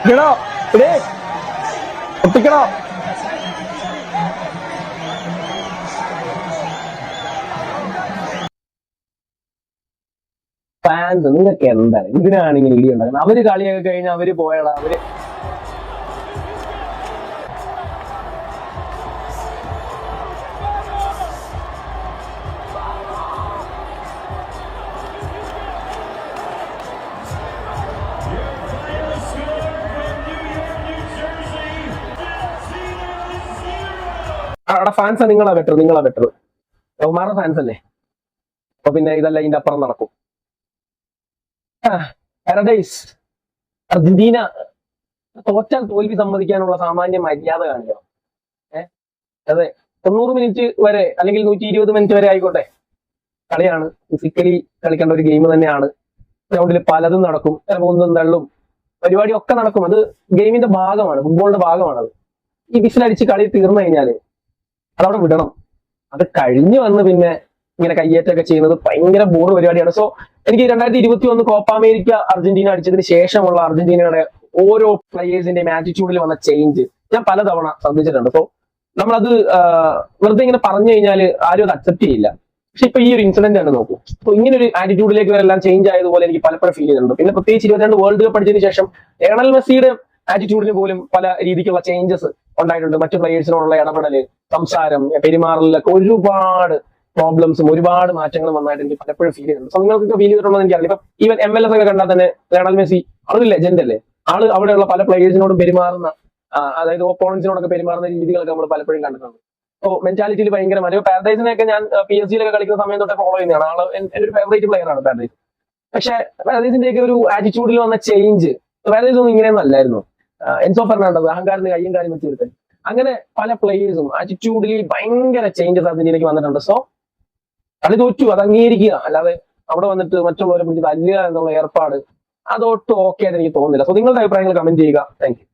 ഒട്ടിക്കണോ ഒട്ടിക്കണോ? Fans നിങ്ങൾക്ക് എന്താണ്? ഇതിനാണ് ഇങ്ങനെ ഇടി ഉണ്ടാക്കുന്നത്? അവര് കളിയൊക്കെ കഴിഞ്ഞാൽ അവര് പോയടാ. അവര് അവിടെ ഫാൻസാ. നിങ്ങളാ ബെറ്റർ. ഒമാറുടെ ഫാൻസ് അല്ലേ? അപ്പൊ പിന്നെ ഇതല്ല ഇതിന്റെ അപ്പുറം നടക്കും. പാരഡൈസ് അർജന്റീന തോറ്റാൽ തോൽവി സമ്മതിക്കാനുള്ള സാമാന്യ മര്യാദ കാണിക്കണം. അതെ, 90 മിനിറ്റ് വരെ അല്ലെങ്കിൽ 120 മിനിറ്റ് വരെ ആയിക്കോട്ടെ, കളിയാണ്. ഫിസിക്കലി കളിക്കേണ്ട ഒരു ഗെയിം തന്നെയാണ്. ഗ്രൗണ്ടിൽ പലതും നടക്കും, ഒന്നും തള്ളും പരിപാടിയൊക്കെ നടക്കും. അത് ഗെയിമിന്റെ ഭാഗമാണ്, ഫുട്ബോളിന്റെ ഭാഗമാണത്. ഈ വിസിലടിച്ച് കളി തീർന്നു കഴിഞ്ഞാല് അതവിടെ വിടണം. അത് കഴിഞ്ഞു വന്ന് പിന്നെ ഇങ്ങനെ കയ്യേറ്റൊക്കെ ചെയ്യുന്നത് ഭയങ്കര ബോർ പരിപാടിയാണ്. സോ എനിക്ക് 2021 കോപ്പ അമേരിക്ക അർജന്റീന അടിച്ചതിന് ശേഷമുള്ള അർജന്റീനയുടെ ഓരോ പ്ലേയേഴ്സിന്റെയും ആറ്റിറ്റ്യൂഡിൽ വന്ന ചേഞ്ച് ഞാൻ പലതവണ ശ്രദ്ധിച്ചിട്ടുണ്ട്. സോ നമ്മളത് വെറുതെ ഇങ്ങനെ പറഞ്ഞു കഴിഞ്ഞാൽ ആരും അത് അക്സെപ്റ്റ് ചെയ്യില്ല. പക്ഷെ ഇപ്പൊ ഈ ഒരു ഇൻസിഡന്റ് ആണ് നോക്കൂ. അപ്പൊ ഇങ്ങനെ ഒരു ആറ്റിറ്റ്യൂഡിലേക്ക് എല്ലാം ചേഞ്ച് ആയതുപോലെ എനിക്ക് പലപ്പോഴും ഫീൽ ചെയ്തിട്ടുണ്ട്. പിന്നെ പ്രത്യേകിച്ച് 22 വേൾഡ് കപ്പ് അടിച്ചതിന് ശേഷം ലയണൽ മെസ്സിയുടെ ആറ്റിറ്റ്യൂഡിന് പോലും പല രീതിക്കുള്ള ചേഞ്ചസ് ഉണ്ടായിട്ടുണ്ട്. മറ്റു പ്ലേയേഴ്സിനോടുള്ള ഇടപെടല്, സംസാരം, പെരുമാറലിലൊക്കെ ഒരുപാട് പ്രോബ്ലംസും ഒരുപാട് മാറ്റങ്ങളും വന്നായിട്ട് എനിക്ക് പലപ്പോഴും ഫീൽ ചെയ്തിട്ടുണ്ട്. സോ നിങ്ങൾക്കൊക്കെ ഫീൽ ചെയ്തിട്ടുണ്ടോ എന്ന് എനിക്കറിയില്ല. ഇപ്പൊ ഈവൻ MLS ഒക്കെ കണ്ടാൽ തന്നെ ലയണൽ മെസ്സി ആള് ലെജൻഡ് അല്ലേ? ആള് അവിടെയുള്ള പല പ്ലേയേഴ്സിനോടും പെരുമാറുന്ന, അതായത് ഓപ്പോണൻസിനോടൊക്കെ പെരുമാറുന്ന രീതികളൊക്കെ നമ്മൾ പലപ്പോഴും കണ്ടിട്ടുണ്ട്. സോ മെന്റാലിറ്റിയിൽ ഭയങ്കര മാറ്റം. പാരഡൈസിനെയൊക്കെ ഞാൻ PSG കളിക്കുന്ന സമയം തൊട്ടേ ഫോളോ ചെയ്യുന്നതാണ്. ആള് എന്റെ ഒരു ഫേവറേറ്റ് പ്ലെയർ ആണ് പാരഡൈസ്. പക്ഷെ പാരഡൈസിന്റെയൊക്കെ ഒരു ആറ്റിറ്റ്യൂഡിൽ വന്ന ചേഞ്ച്, പാരഡൈസ് ഒന്നും ഇങ്ങനെയൊന്നും അല്ലായിരുന്നു. എൻസോ ഫെർണാണ്ടസ് അഹങ്കാരത്തിന് കയ്യും കാര്യം വെച്ചിരുത്തൻ, അങ്ങനെ പല പ്ലേയേഴ്സും ആറ്റിറ്റ്യൂഡിൽ ഭയങ്കര ചേഞ്ചസ് അർജന്റീനയ്ക്ക് വന്നിട്ടുണ്ട്. സോ കളി തോറ്റു, അത് അംഗീകരിക്കുക. അല്ലാതെ അവിടെ വന്നിട്ട് മറ്റുള്ളവരെ പിടിച്ച് തല്ലുക എന്നുള്ള ഏർപ്പാട് അതൊട്ടും ഓക്കെ ആയിട്ട് എനിക്ക് തോന്നുന്നില്ല. സോ നിങ്ങളുടെ അഭിപ്രായങ്ങൾ കമന്റ് ചെയ്യുക. Thank you.